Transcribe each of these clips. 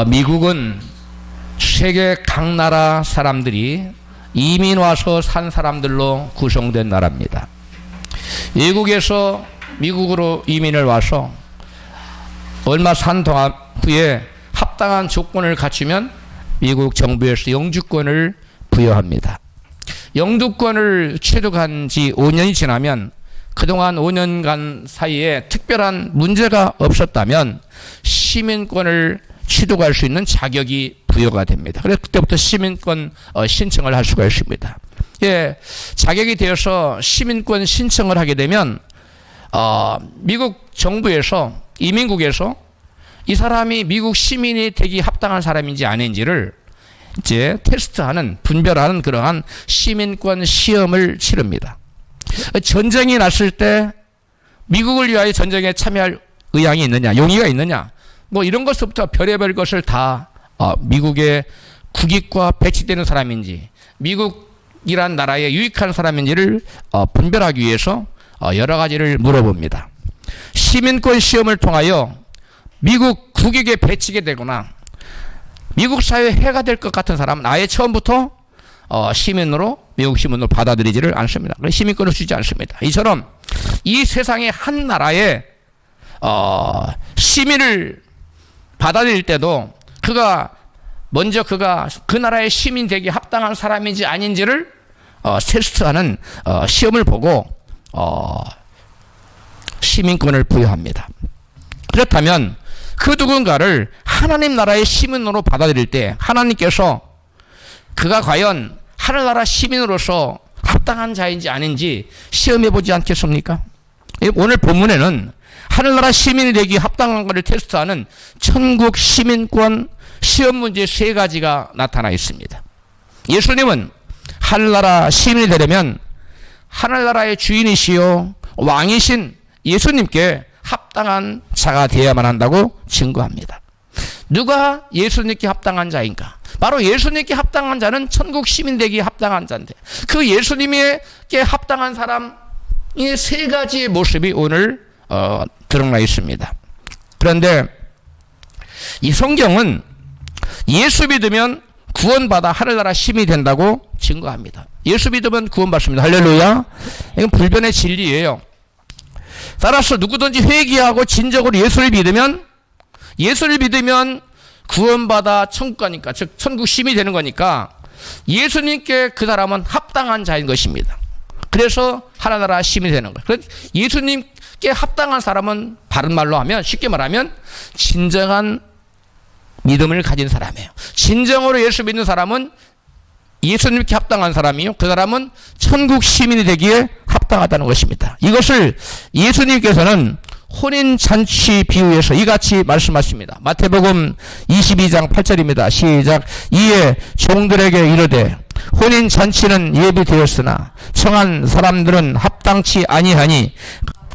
미국은 세계 각 나라 사람들이 이민 와서 산 사람들로 구성된 나라입니다. 외국에서 미국으로 이민을 와서 얼마 산 동안 후에 합당한 조건을 갖추면 미국 정부에서 영주권을 부여합니다. 영주권을 취득한 지 5년이 지나면 그동안 5년간 사이에 특별한 문제가 없었다면 시민권을 취득할 수 있는 자격이 부여가 됩니다. 그래서 그때부터 시민권 신청을 할 수가 있습니다. 예, 자격이 되어서 시민권 신청을 하게 되면 미국 정부에서 이민국에서 이 사람이 미국 시민이 되기 합당한 사람인지 아닌지를 이제 테스트하는, 분별하는 그러한 시민권 시험을 치릅니다. 전쟁이 났을 때 미국을 위하여 전쟁에 참여할 의향이 있느냐, 용의가 있느냐, 뭐 이런 것부터 별의별 것을 다 미국의 국익과 배치되는 사람인지, 미국이란 나라에 유익한 사람인지를 분별하기 위해서 여러 가지를 물어봅니다. 시민권 시험을 통하여 미국 국익에 배치게 되거나 미국 사회에 해가 될 것 같은 사람은 아예 처음부터 시민으로, 미국 시민으로 받아들이지를 않습니다. 시민권을 주지 않습니다. 이처럼 이 세상의 한 나라에 시민을 받아들일 때도 그가 먼저 그 나라의 시민 되기 합당한 사람인지 아닌지를 테스트하는 시험을 보고 시민권을 부여합니다. 그렇다면 그 누군가를 하나님 나라의 시민으로 받아들일 때 하나님께서 그가 과연 하늘나라 시민으로서 합당한 자인지 아닌지 시험해 보지 않겠습니까? 오늘 본문에는 하늘나라 시민이 되기 합당한 것을 테스트하는 천국 시민권 시험 문제 3가지가 나타나 있습니다. 예수님은 하늘나라 시민이 되려면 하늘나라의 주인이시요 왕이신 예수님께 합당한 자가 되어야만 한다고 증거합니다. 누가 예수님께 합당한 자인가? 바로 예수님께 합당한 자는 천국 시민 되기에 합당한 자인데, 그 예수님께 합당한 사람의 3가지의 모습이 오늘 드러나 있습니다. 그런데 이 성경은 예수 믿으면 구원받아 하늘나라 시민이 된다고 증거합니다. 예수 믿으면 구원받습니다. 할렐루야. 이건 불변의 진리예요. 따라서 누구든지 회개하고 진정으로 예수를 믿으면 구원받아 천국 가니까, 즉 천국 시민이 되는 거니까 예수님께 그 사람은 합당한 자인 것입니다. 그래서 하늘나라 시민이 되는 거예요. 그래서 예수님께 합당한 사람은 바른 말로 하면, 쉽게 말하면 진정한 믿음을 가진 사람이에요. 진정으로 예수 믿는 사람은 예수님께 합당한 사람이요, 그 사람은 천국 시민이 되기에 합당하다는 것입니다. 이것을 예수님께서는 혼인잔치 비유에서 이같이 말씀하십니다. 마태복음 22장 8절입니다. 시작. 이에 종들에게 이르되 혼인잔치는 예비되었으나 청한 사람들은 합당치 아니하니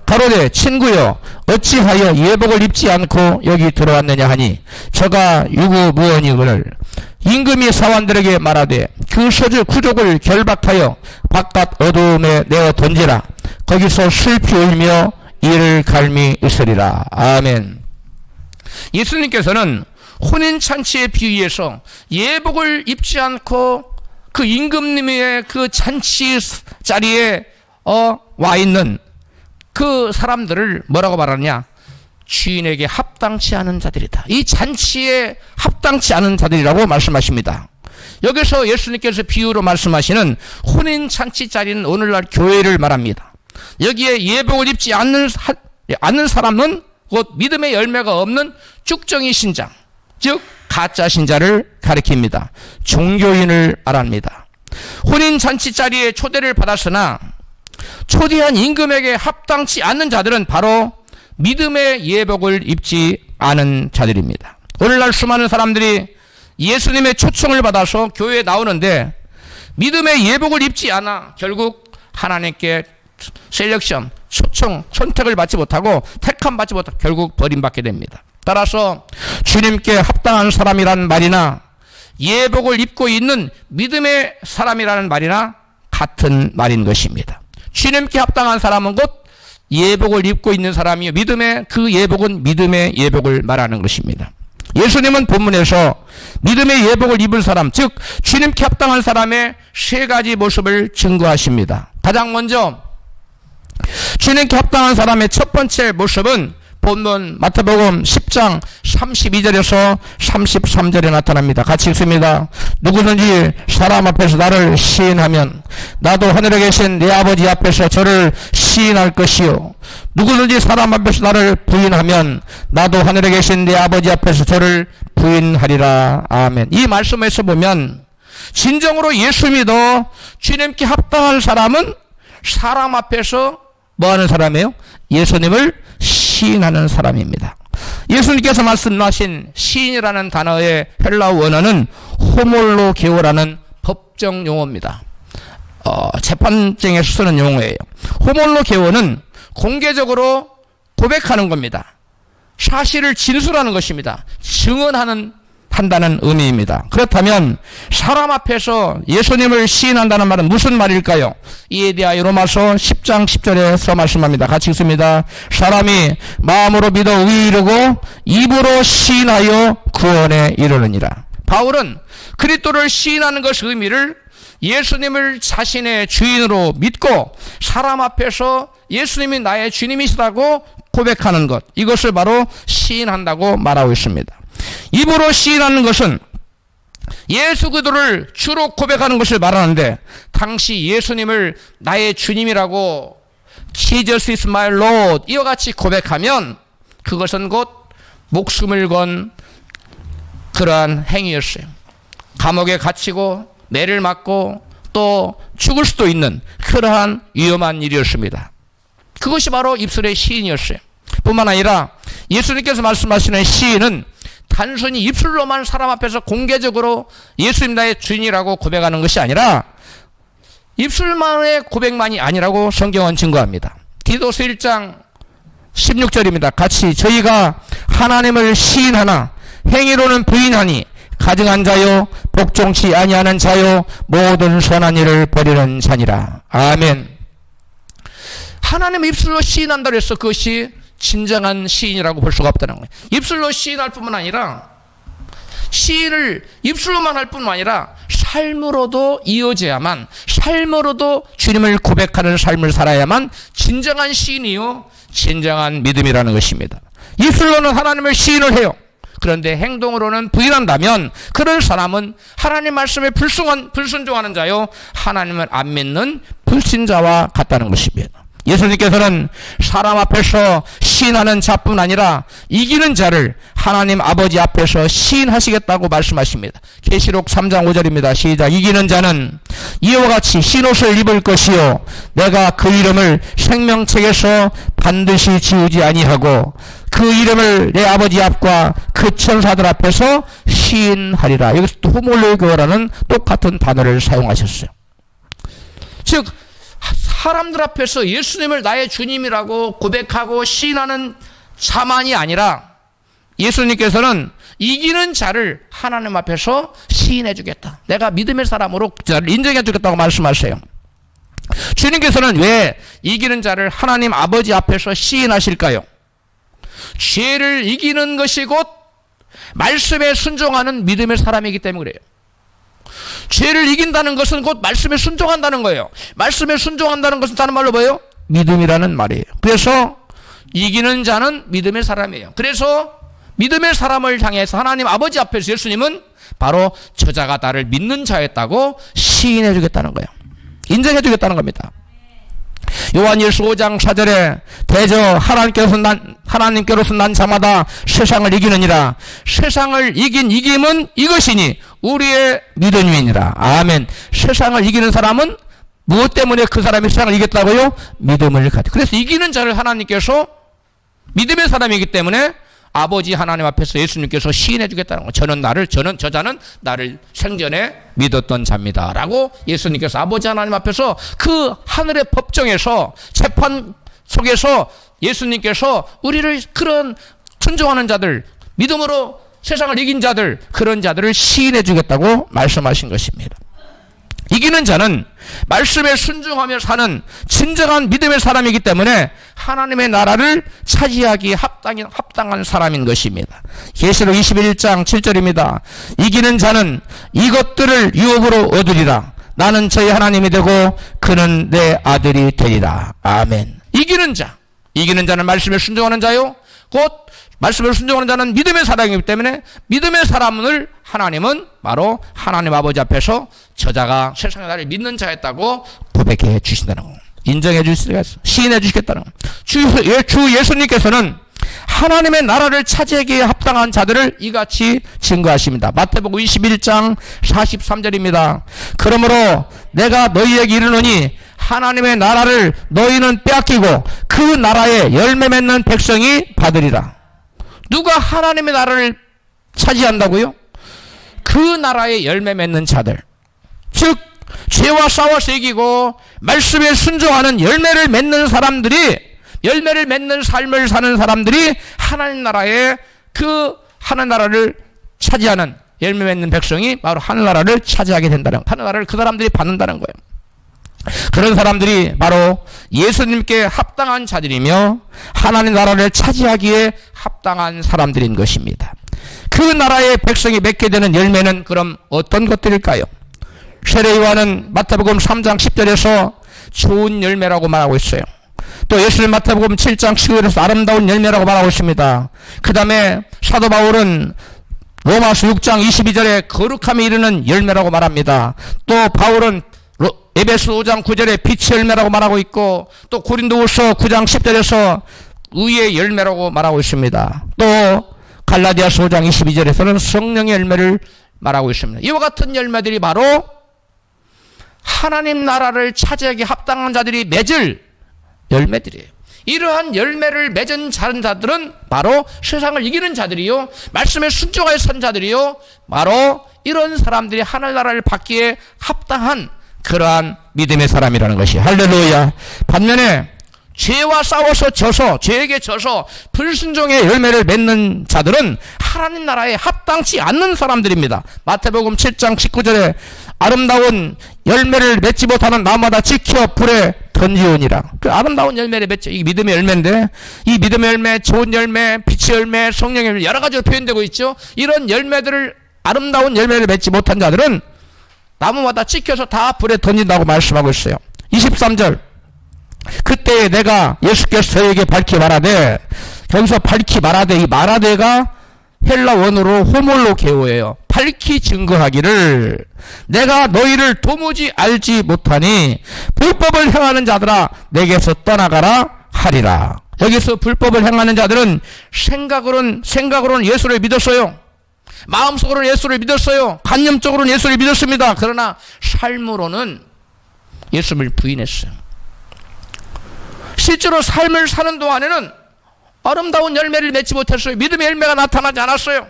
가로되 친구여 어찌하여 예복을 입지 않고 여기 들어왔느냐 하니 저가 유구무원이거늘 임금이 사환들에게 말하되 그 소주 구족을 결박하여 바깥 어두움에 내어 던지라. 거기서 슬피 울며 이를 갈미 있으리라. 아멘. 예수님께서는 혼인잔치의 비유에서 예복을 입지 않고 그 임금님의 그 잔치 자리에 와 있는 그 사람들을 뭐라고 말하느냐? 주인에게 합당치 않은 자들이다. 이 잔치에 합당치 않은 자들이라고 말씀하십니다. 여기서 예수님께서 비유로 말씀하시는 혼인잔치 자리는 오늘날 교회를 말합니다. 여기에 예복을 입지 않는 사람은 곧 믿음의 열매가 없는 쭉정이 신장, 즉 가짜 신자를 가리킵니다. 종교인을 말합니다. 혼인잔치 자리에 초대를 받았으나 초대한 임금에게 합당치 않는 자들은 바로 믿음의 예복을 입지 않은 자들입니다. 오늘날 수많은 사람들이 예수님의 초청을 받아서 교회에 나오는데 믿음의 예복을 입지 않아 결국 하나님께 셀렉션, 초청, 선택을 받지 못하고 택함 받지 못하고 결국 버림받게 됩니다. 따라서 주님께 합당한 사람이라는 말이나 예복을 입고 있는 믿음의 사람이라는 말이나 같은 말인 것입니다. 주님께 합당한 사람은 곧 예복을 입고 있는 사람이요, 믿음의 그 예복은 믿음의 예복을 말하는 것입니다. 예수님은 본문에서 믿음의 예복을 입은 사람, 즉 주님께 합당한 사람의 세 가지 모습을 증거하십니다. 가장 먼저 주님께 합당한 사람의 첫 번째 모습은 본문 마태복음 10장 32절에서 33절에 나타납니다. 같이 읽습니다. 누구든지 사람 앞에서 나를 시인하면 나도 하늘에 계신 내 아버지 앞에서 저를 시인할 것이요, 누구든지 사람 앞에서 나를 부인하면 나도 하늘에 계신 내 아버지 앞에서 저를 부인하리라. 아멘. 이 말씀에서 보면 진정으로 예수 믿어 주님께 합당한 사람은 사람 앞에서 뭐하는 사람이에요? 예수님을 시인하는 사람입니다. 예수님께서 말씀하신 시인이라는 단어의 헬라어 원어는 호몰로게오라는 법정 용어입니다. 재판정에서 쓰는 용어예요. 호몰로게오는 공개적으로 고백하는 겁니다. 사실을 진술하는 것입니다. 한다는 의미입니다. 그렇다면 사람 앞에서 예수님을 시인한다는 말은 무슨 말일까요? 이에 대하여 로마서 10장 10절에서 말씀합니다. 같이 읽습니다. 사람이 마음으로 믿어 의에 이르고 입으로 시인하여 구원에 이르느니라. 바울은 그리스도를 시인하는 것의 의미를 예수님을 자신의 주인으로 믿고 사람 앞에서 예수님이 나의 주님이시라고 고백하는 것, 이것을 바로 시인한다고 말하고 있습니다. 입으로 시인하는 것은 예수 그리스도를 주로 고백하는 것을 말하는데, 당시 예수님을 나의 주님이라고 Jesus is my Lord 이와 같이 고백하면 그것은 곧 목숨을 건 그러한 행위였어요. 감옥에 갇히고 매를 맞고 또 죽을 수도 있는 그러한 위험한 일이었습니다. 그것이 바로 입술의 시인이었어요. 뿐만 아니라 예수님께서 말씀하시는 시인은 단순히 입술로만 사람 앞에서 공개적으로 예수님 나의 주인이라고 고백하는 것이 아니라 입술만의 고백만이 아니라고 성경은 증거합니다. 디도서 1장 16절입니다. 같이 저희가 하나님을 시인하나 행위로는 부인하니 가증한 자요 복종치 아니하는 자요 모든 선한 일을 버리는 자니라. 아멘. 하나님 입술로 시인한다고 해서 그것이 진정한 시인이라고 볼 수가 없다는 거예요. 입술로 시인할 뿐만 아니라 시인을 입술로만 할 뿐만 아니라 삶으로도 이어져야만, 삶으로도 주님을 고백하는 삶을 살아야만 진정한 시인이요 진정한 믿음이라는 것입니다. 입술로는 하나님을 시인을 해요. 그런데 행동으로는 부인한다면 그런 사람은 하나님 말씀에 불순종하는 자요 하나님을 안 믿는 불신자와 같다는 것입니다. 예수님께서는 사람 앞에서 시인하는 자뿐 아니라 이기는 자를 하나님 아버지 앞에서 시인하시겠다고 말씀하십니다. 계시록 3장 5절입니다. 시작. 이기는 자는 이와 같이 흰옷을 입을 것이요 내가 그 이름을 생명책에서 반드시 지우지 아니하고 그 이름을 내 아버지 앞과 그 천사들 앞에서 시인하리라. 여기서 또 호몰로게오라는 똑같은 단어를 사용하셨어요. 즉 사람들 앞에서 예수님을 나의 주님이라고 고백하고 시인하는 자만이 아니라 예수님께서는 이기는 자를 하나님 앞에서 시인해 주겠다. 내가 믿음의 사람으로 자를 인정해 주겠다고 말씀하세요. 주님께서는 왜 이기는 자를 하나님 아버지 앞에서 시인하실까요? 죄를 이기는 것이 곧 말씀에 순종하는 믿음의 사람이기 때문에 그래요. 죄를 이긴다는 것은 곧 말씀에 순종한다는 거예요. 말씀에 순종한다는 것은 다른 말로 뭐예요? 믿음이라는 말이에요. 그래서 이기는 자는 믿음의 사람이에요. 그래서 믿음의 사람을 향해서 하나님 아버지 앞에서 예수님은 바로 저자가 나를 믿는 자였다고 시인해 주겠다는 거예요. 인정해 주겠다는 겁니다. 요한일서 5장 4절에 대저 하나님께로서 난 자마다 세상을 이기느니라. 세상을 이긴 이김은 이것이니 우리의 믿음이니라. 아멘. 세상을 이기는 사람은 무엇 때문에 그 사람이 세상을 이겼다고요? 믿음을 가지고. 그래서 이기는 자를 하나님께서 믿음의 사람이기 때문에 아버지 하나님 앞에서 예수님께서 시인해 주겠다는 거예요. 저자는 나를 생전에 믿었던 자입니다 라고 예수님께서 아버지 하나님 앞에서 그 하늘의 법정에서 재판 속에서 예수님께서 우리를 그런 순종하는 자들, 믿음으로 세상을 이긴 자들, 그런 자들을 시인해 주겠다고 말씀하신 것입니다. 이기는 자는 말씀에 순종하며 사는 진정한 믿음의 사람이기 때문에 하나님의 나라를 차지하기에 합당한 사람인 것입니다. 계시록 21장 7절입니다. 이기는 자는 이것들을 유업으로 얻으리라. 나는 저희 하나님이 되고 그는 내 아들이 되리라. 아멘. 이기는 자는 말씀에 순종하는 자요, 곧 말씀을 순종하는 자는 믿음의 사람이기 때문에 믿음의 사람을 하나님은 바로 하나님 아버지 앞에서 저자가 세상에 나를 믿는 자였다고 고백해 주신다는 거, 인정해 주시겠어, 시인해 주시겠다는 거. 주 예수님께서는 하나님의 나라를 차지하기에 합당한 자들을 이같이 증거하십니다. 마태복음 21장 43절입니다. 그러므로 내가 너희에게 이르노니 하나님의 나라를 너희는 빼앗기고 그 나라에 열매 맺는 백성이 받으리라. 누가 하나님의 나라를 차지한다고요? 그 나라에 열매 맺는 자들, 즉 죄와 싸워서 이기고 말씀에 순종하는 열매를 맺는 사람들이, 열매를 맺는 삶을 사는 사람들이 하나님 나라에, 그 하나나라를 차지하는 열매 맺는 백성이 바로 하늘나라를 차지하게 된다는, 하늘나라를 그 사람들이 받는다는 거예요. 그런 사람들이 바로 예수님께 합당한 자들이며 하나님 나라를 차지하기에 합당한 사람들인 것입니다. 그 나라의 백성이 맺게 되는 열매는 그럼 어떤 것들일까요? 세례요한은 마태복음 3장 10절에서 좋은 열매라고 말하고 있어요. 또 예수님 마태복음 7장 19절에서 아름다운 열매라고 말하고 있습니다. 그 다음에 사도 바울은 로마서 6장 22절에 거룩함에 이르는 열매라고 말합니다. 또 바울은 에베소 5장 9절에 빛의 열매라고 말하고 있고, 또 고린도후서 9장 10절에서 의의 열매라고 말하고 있습니다. 또 갈라디아서 5장 22절에서는 성령의 열매를 말하고 있습니다. 이와 같은 열매들이 바로 하나님 나라를 차지하기 합당한 자들이 맺을 열매들이에요. 이러한 열매를 맺은 자들은 바로 세상을 이기는 자들이요, 말씀에 순종하여 선 자들이요, 바로 이런 사람들이 하늘나라를 받기에 합당한 그러한 믿음의 사람이라는 것이, 할렐루야. 반면에 죄와 싸워서 죄에게 져서 불순종의 열매를 맺는 자들은 하나님 나라에 합당치 않는 사람들입니다. 마태복음 7장 19절에 아름다운 열매를 맺지 못하는 나무마다 지켜 불에 던지오니라. 그 아름다운 열매를 맺죠. 이 믿음의 열매인데, 이 믿음의 열매, 좋은 열매, 빛의 열매, 성령의 열매, 여러 가지로 표현되고 있죠. 이런 열매들을, 아름다운 열매를 맺지 못한 자들은 나무마다 찍혀서 다 불에 던진다고 말씀하고 있어요. 23절. 그때 내가 예수께서 저에게 밝히 말하되, 여기서 밝히 말하되, 이 말하되가 헬라 원어로 호몰로 게오예요. 밝히 증거하기를 내가 너희를 도무지 알지 못하니 불법을 행하는 자들아 내게서 떠나가라 하리라. 여기서 불법을 행하는 자들은 생각으로는 예수를 믿었어요. 마음속으로는 예수를 믿었어요. 관념적으로는 예수를 믿었습니다. 그러나 삶으로는 예수를 부인했어요. 실제로 삶을 사는 동안에는 아름다운 열매를 맺지 못했어요. 믿음의 열매가 나타나지 않았어요.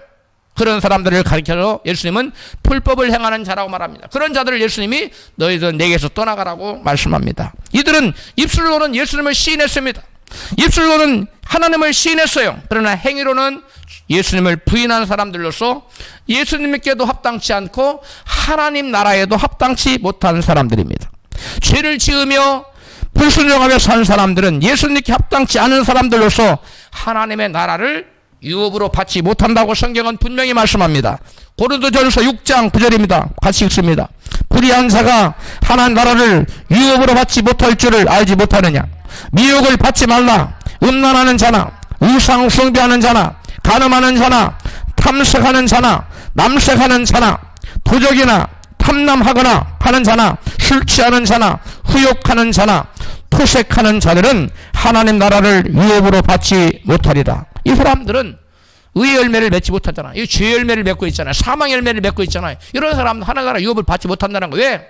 그런 사람들을 가리켜서 예수님은 불법을 행하는 자라고 말합니다. 그런 자들을 예수님이 너희들 내게서 떠나가라고 말씀합니다. 이들은 입술로는 예수님을 시인했습니다. 입술로는 하나님을 시인했어요. 그러나 행위로는 예수님을 부인한 사람들로서 예수님께도 합당치 않고 하나님 나라에도 합당치 못한 사람들입니다. 죄를 지으며 불순종하며 산 사람들은 예수님께 합당치 않은 사람들로서 하나님의 나라를 유업으로 받지 못한다고 성경은 분명히 말씀합니다. 고린도전서 6장 9절입니다. 같이 읽습니다. 불의한 자가 하나님 나라를 유업으로 받지 못할 줄을 알지 못하느냐. 미혹을 받지 말라. 음란하는 자나 우상 숭배하는 자나 간음하는 자나 탐색하는 자나 남색하는 자나 도적이나 탐남하거나 하는 자나 술 취하는 자나 후욕하는 자나 토색하는 자들은 하나님 나라를 유업으로 받지 못하리라. 이 사람들은 의의 열매를 맺지 못하잖아. 이 죄 열매를 맺고 있잖아요. 사망 열매를 맺고 있잖아요. 이런 사람은 하나님 나라 유업을 받지 못한다는 거예요. 왜?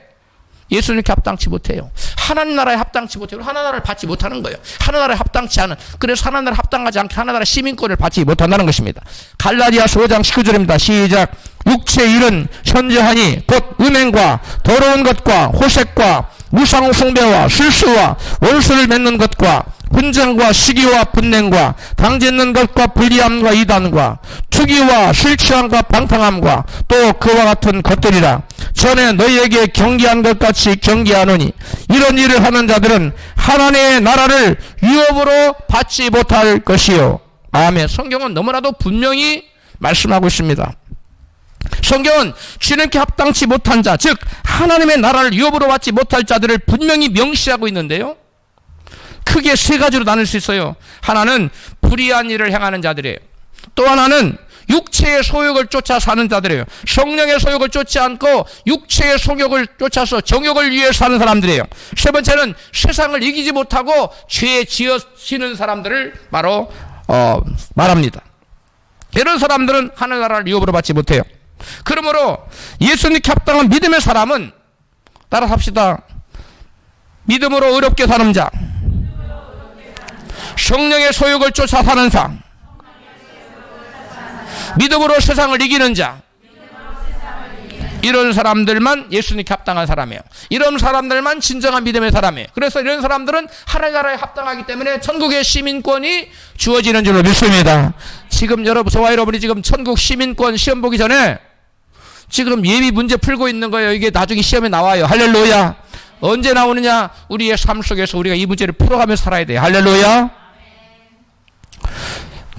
예수님께 합당치 못해요. 하나님 나라에 합당치 못해요. 하나님 나라를 받지 못하는 거예요. 하나님 나라에 합당치 않은, 그래서 하나님 나라에 합당하지 않게 하나님 나라 시민권을 받지 못한다는 것입니다. 갈라디아서 5장 19절입니다. 시작. 육체의 일은 현저하니 곧 음행과 더러운 것과 호색과 무상 숭배와 술수와 원수를 맺는 것과 분쟁과 시기와 분냉과 당짓는 것과 불리함과 이단과 투기와 술 취함과 방탕함과 또 그와 같은 것들이라. 전에 너희에게 경계한 것 같이 경계하노니 이런 일을 하는 자들은 하나님의 나라를 유업으로 받지 못할 것이요. 아멘. 성경은 너무나도 분명히 말씀하고 있습니다. 성경은 주님께 합당치 못한 자, 즉 하나님의 나라를 유업으로 받지 못할 자들을 분명히 명시하고 있는데요, 크게 세 가지로 나눌 수 있어요. 하나는 불의한 일을 행하는 자들이에요. 또 하나는 육체의 소욕을 쫓아 사는 자들이에요. 성령의 소욕을 쫓지 않고 육체의 소욕을 쫓아서 정욕을 위해 사는 사람들이에요. 세 번째는 세상을 이기지 못하고 죄에 지어지는 사람들을 바로 말합니다. 이런 사람들은 하늘나라를 유업으로 받지 못해요. 그러므로 예수님께 합당한 믿음의 사람은 따라 합시다. 믿음으로 의롭게 사는 자, 성령의 소욕을 쫓아 사는 자, 믿음으로 세상을 이기는 자, 이런 사람들만 예수님께 합당한 사람이에요. 이런 사람들만 진정한 믿음의 사람이에요. 그래서 이런 사람들은 하늘나라에 합당하기 때문에 천국의 시민권이 주어지는 줄로 믿습니다. 지금 저와 여러분이 지금 천국 시민권 시험 보기 전에 지금 예비 문제 풀고 있는 거예요. 이게 나중에 시험에 나와요. 할렐루야. 언제 나오느냐? 우리의 삶 속에서 우리가 이 문제를 풀어가면서 살아야 돼요. 할렐루야.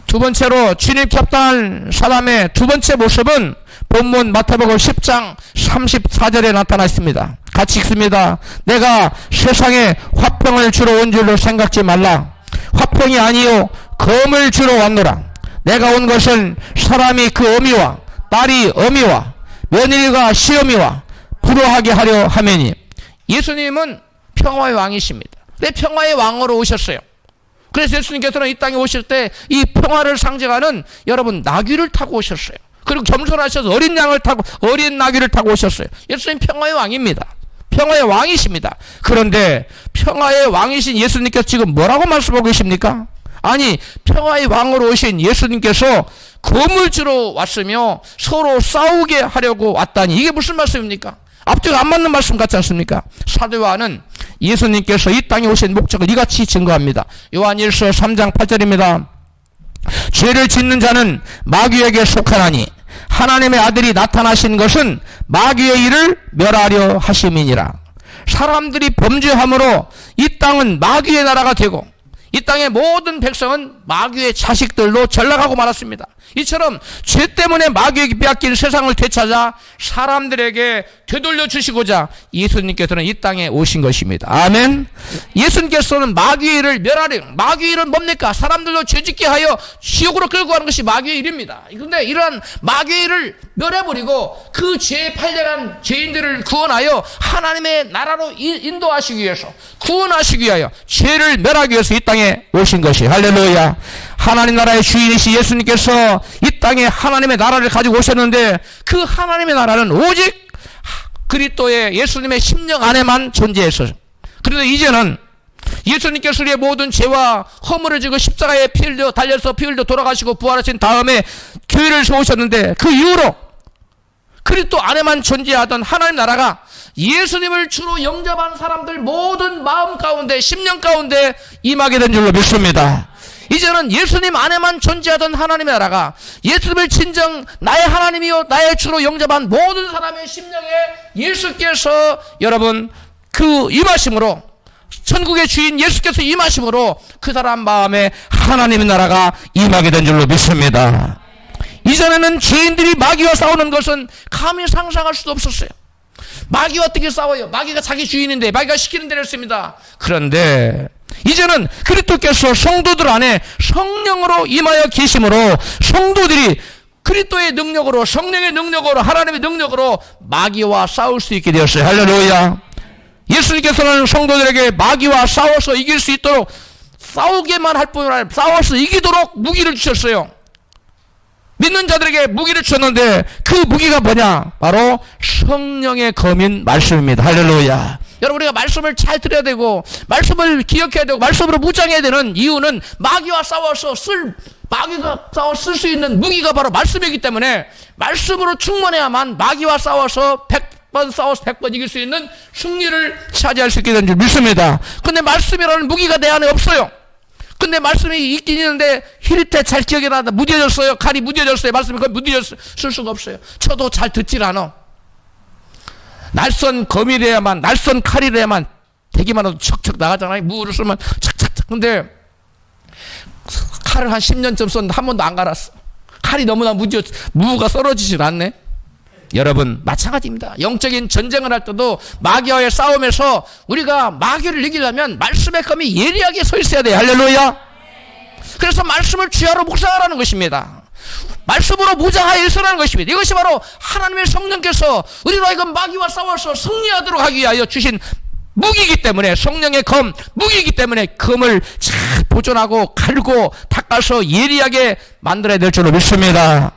두 번째로 주님께 합당한 사람의 두 번째 모습은 본문 마태복음 10장 34절에 나타나 있습니다. 같이 읽습니다. 내가 세상에 화평을 주러 온 줄로 생각지 말라. 화평이 아니요 검을 주러 왔노라. 내가 온 것은 사람이 그 어미와 딸이 어미와 며느리가 시어미와 불효하게 하려 하매니. 예수님은 평화의 왕이십니다. 내 평화의 왕으로 오셨어요. 그래서 예수님께서는 이 땅에 오실 때 이 평화를 상징하는 여러분 나귀를 타고 오셨어요. 그리고 겸손하셔서 어린 양을 타고 어린 나귀를 타고 오셨어요. 예수님 평화의 왕입니다. 평화의 왕이십니다. 그런데 평화의 왕이신 예수님께서 지금 뭐라고 말씀하고 계십니까? 아니, 평화의 왕으로 오신 예수님께서 검을 주러 왔으며 서로 싸우게 하려고 왔다니, 이게 무슨 말씀입니까? 앞뒤가 안 맞는 말씀 같지 않습니까? 사도 요한은 예수님께서 이 땅에 오신 목적을 이같이 증거합니다. 요한일서 3장 8절입니다. 죄를 짓는 자는 마귀에게 속하나니 하나님의 아들이 나타나신 것은 마귀의 일을 멸하려 하심이니라. 사람들이 범죄함으로 이 땅은 마귀의 나라가 되고 이 땅의 모든 백성은 마귀의 자식들로 전락하고 말았습니다. 이처럼 죄 때문에 마귀에게 빼앗긴 세상을 되찾아 사람들에게 되돌려 주시고자 예수님께서는 이 땅에 오신 것입니다. 아멘. 예수님께서는 마귀의 일을 멸하려, 마귀의 일은 뭡니까? 사람들로 죄짓게 하여 지옥으로 끌고 가는 것이 마귀의 일입니다. 그런데 이러한 마귀의 일을 멸해버리고 그 죄에 팔려간 죄인들을 구원하여 하나님의 나라로 인도하시기 위해서, 구원하시기 위하여, 죄를 멸하기 위해서 이 땅에 오신 것이, 할렐루야. 하나님 나라의 주인이신 예수님께서 이 땅에 하나님의 나라를 가지고 오셨는데 그 하나님의 나라는 오직 그리스도의 예수님의 심령 안에만 존재했어요. 그런데 이제는 예수님께서 우리의 모든 죄와 허물을 지고 십자가에 피 흘려 달려서 피 흘려 돌아가시고 부활하신 다음에 교회를 세우셨는데 그 이후로 그리스도 안에만 존재하던 하나님 나라가 예수님을 주로 영접한 사람들 모든 마음 가운데, 심령 가운데 임하게 된 줄로 믿습니다. 이제는 예수님 안에만 존재하던 하나님의 나라가 예수님을 진정 나의 하나님이요 나의 주로 영접한 모든 사람의 심령에 예수께서 여러분 그 임하심으로, 천국의 주인 예수께서 임하심으로 그 사람 마음에 하나님의 나라가 임하게 된 줄로 믿습니다. 이전에는 죄인들이 마귀와 싸우는 것은 감히 상상할 수도 없었어요. 마귀와 어떻게 싸워요? 마귀가 자기 주인인데 마귀가 시키는 대로 했습니다. 그런데 이제는 그리스도께서 성도들 안에 성령으로 임하여 계심으로 성도들이 그리스도의 능력으로, 성령의 능력으로, 하나님의 능력으로 마귀와 싸울 수 있게 되었어요. 할렐루야. 예수님께서는 성도들에게 마귀와 싸워서 이길 수 있도록, 싸우게만 할 뿐 아니라 싸워서 이기도록 무기를 주셨어요. 믿는 자들에게 무기를 주셨는데 그 무기가 뭐냐? 바로 성령의 검인 말씀입니다. 할렐루야. 여러분, 우리가 말씀을 잘 들어야 되고 말씀을 기억해야 되고 말씀으로 무장해야 되는 이유는 마귀와 싸워서 마귀가 싸워 쓸 수 있는 무기가 바로 말씀이기 때문에 말씀으로 충만해야만 마귀와 싸워서 100번 싸워서 100번 이길 수 있는 승리를 차지할 수 있게 된 줄 믿습니다. 근데 말씀이라는 무기가 내 안에 없어요. 근데 말씀이 있긴 있는데 히릿해 잘 기억이 나다. 무뎌졌어요. 칼이 무뎌졌어요. 말씀이 그걸 무뎌졌어요. 쓸 수가 없어요. 저도 잘 듣질 않아. 날선 검이래야만, 날선 칼이래야만 대기만 해도 척척 나가잖아요. 무를 쓰면 착착착. 근데 칼을 한 10년쯤 썼는데 한 번도 안 갈았어. 칼이 너무나 무가 썰어지질 않네. 여러분 마찬가지입니다. 영적인 전쟁을 할 때도 마귀와의 싸움에서 우리가 마귀를 이기려면 말씀의 검이 예리하게 서 있어야 돼요. 할렐루야. 그래서 말씀을 주야로 묵상하라는 것입니다. 말씀으로 무장하여 있으라는 것입니다. 이것이 바로 하나님의 성령께서 우리로 하여금 마귀와 싸워서 승리하도록 하기 위하여 주신 무기이기 때문에, 성령의 검, 무기이기 때문에 검을 잘 보존하고 갈고 닦아서 예리하게 만들어야 될 줄로 믿습니다.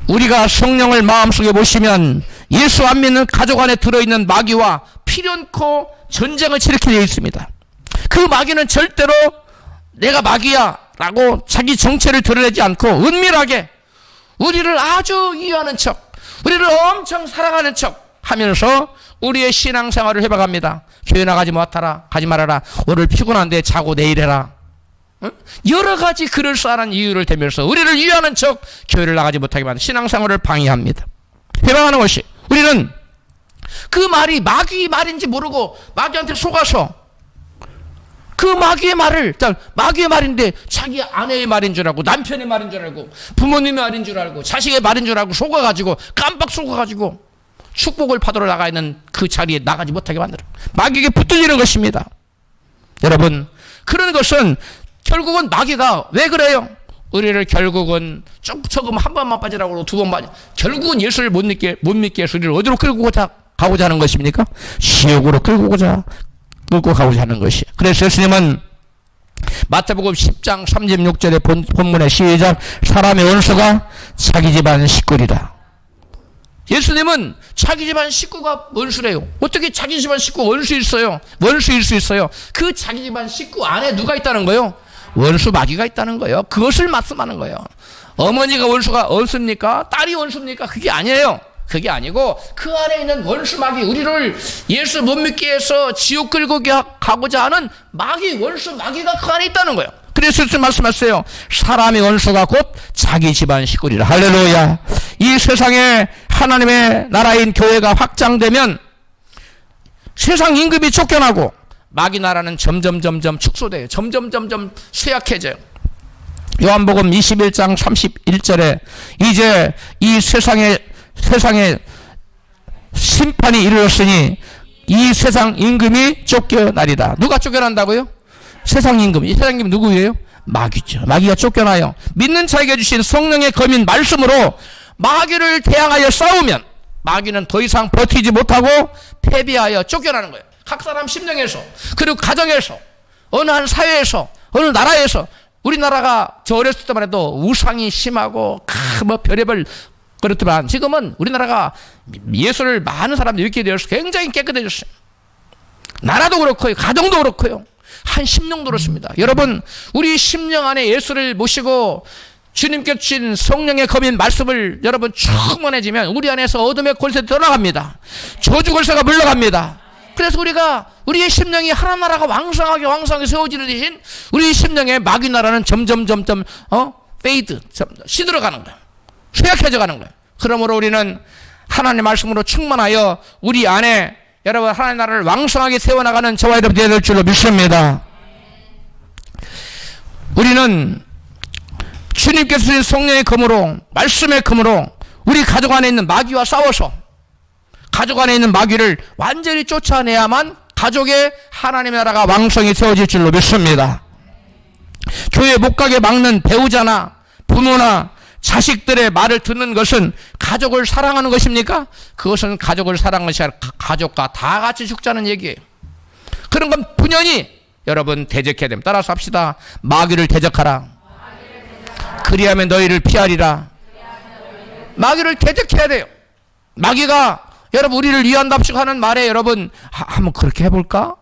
우리가 성령을 마음속에 모시면 예수 안 믿는 가족 안에 들어있는 마귀와 필연코 전쟁을 치르게 되어 있습니다. 그 마귀는 절대로 내가 마귀야 라고 자기 정체를 드러내지 않고 은밀하게 우리를 아주 이해하는 척, 우리를 엄청 사랑하는 척 하면서 우리의 신앙생활을 해박합니다. 교회 나가지 못하라, 가지 말아라, 오늘 피곤한데 자고 내일 해라. 여러 가지 그럴싸한 이유를 대면서 우리를 이해하는 척 교회를 나가지 못하게 만든 신앙생활을 방해합니다. 해방하는 것이, 우리는 그 말이 마귀 말인지 모르고 마귀한테 속아서 그 마귀의 말을, 마귀의 말인데 자기 아내의 말인 줄 알고, 남편의 말인 줄 알고, 부모님의 말인 줄 알고, 자식의 말인 줄 알고 속아가지고, 깜빡 속아가지고 축복을 받으러 나가 있는 그 자리에 나가지 못하게 만들어 마귀에게 붙들리는 것입니다. 여러분, 그런 것은 결국은 마귀가 왜 그래요? 우리를 결국은 조금 한 번만 빠지라고 두 번 빠지, 결국은 예수를 못 믿게 해서 우리를 어디로 끌고 가고자 하는 것입니까? 지옥으로 끌고 가고자 하는 것이에요. 그래서 예수님은 마태복음 10장 36절의 본문에 시작, 사람의 원수가 자기 집안 식구리라. 예수님은 자기 집안 식구가 원수래요. 어떻게 자기 집안 식구 원수일 수 있어요? 그 자기 집안 식구 안에 누가 있다는 거예요? 원수 마귀가 있다는 거예요. 그것을 말씀하는 거예요. 어머니가 원수가 없습니까? 딸이 원수입니까? 그게 아니에요. 그게 아니고 그 안에 있는 원수 마귀, 우리를 예수 못 믿게 해서 지옥 끌고 가고자 하는 마귀, 원수 마귀가 그 안에 있다는 거예요. 그래서 말씀하세요. 사람의 원수가 곧 자기 집안 식구리라. 할렐루야. 이 세상에 하나님의 나라인 교회가 확장되면 세상 임금이 쫓겨나고 마귀 나라는 점점 축소돼요. 점점 쇠약해져요. 요한복음 21장 31절에 이제 이 세상에 심판이 이르렀으니 이 세상 임금이 쫓겨나리다. 누가 쫓겨난다고요? 세상 임금. 이 세상 임금 누구예요? 마귀죠. 마귀가 쫓겨나요. 믿는 자에게 주신 성령의 검인 말씀으로 마귀를 대항하여 싸우면 마귀는 더 이상 버티지 못하고 패배하여 쫓겨나는 거예요. 각 사람 심령에서, 그리고 가정에서, 어느 한 사회에서, 어느 나라에서. 우리나라가 저 어렸을 때만 해도 우상이 심하고 뭐 별의별 그렇지만 지금은 우리나라가 예수를 많은 사람들이 믿게 되어서 굉장히 깨끗해졌어요. 나라도 그렇고요, 가정도 그렇고요, 한 심령도 그렇습니다. 여러분, 우리 심령 안에 예수를 모시고 주님께 주신 성령의 검인 말씀을 여러분 충만해지면 우리 안에서 어둠의 권세가 떠나갑니다. 저주 권세가 물러갑니다. 그래서 우리의 심령이 하나님 나라가 왕성하게 세워지는 대신 우리 심령의 마귀 나라는 점점 페이드, 시들어가는 거예요. 쇠약해져 가는 거예요. 그러므로 우리는 하나님의 말씀으로 충만하여 우리 안에 여러분 하나님 나라를 왕성하게 세워나가는 저와 여러분 되어야 될 줄로 믿습니다. 우리는 주님께서 주신 성령의 검으로, 말씀의 검으로 우리 가족 안에 있는 마귀와 싸워서 가족 안에 있는 마귀를 완전히 쫓아내야만 가족의 하나님의 나라가 왕성히 세워질 줄로 믿습니다. 교회 못 가게 막는 배우자나 부모나 자식들의 말을 듣는 것은 가족을 사랑하는 것입니까? 그것은 가족을 사랑하는 것이 아니라 가족과 다 같이 죽자는 얘기예요. 그런 건 분연히 여러분 대적해야 됩니다. 따라서 합시다. 마귀를 대적하라. 그리하면 너희를 피하리라. 마귀를 대적해야 돼요. 마귀가 여러분 우리를 위한답시고 하는 말에 여러분 한번 그렇게 해볼까?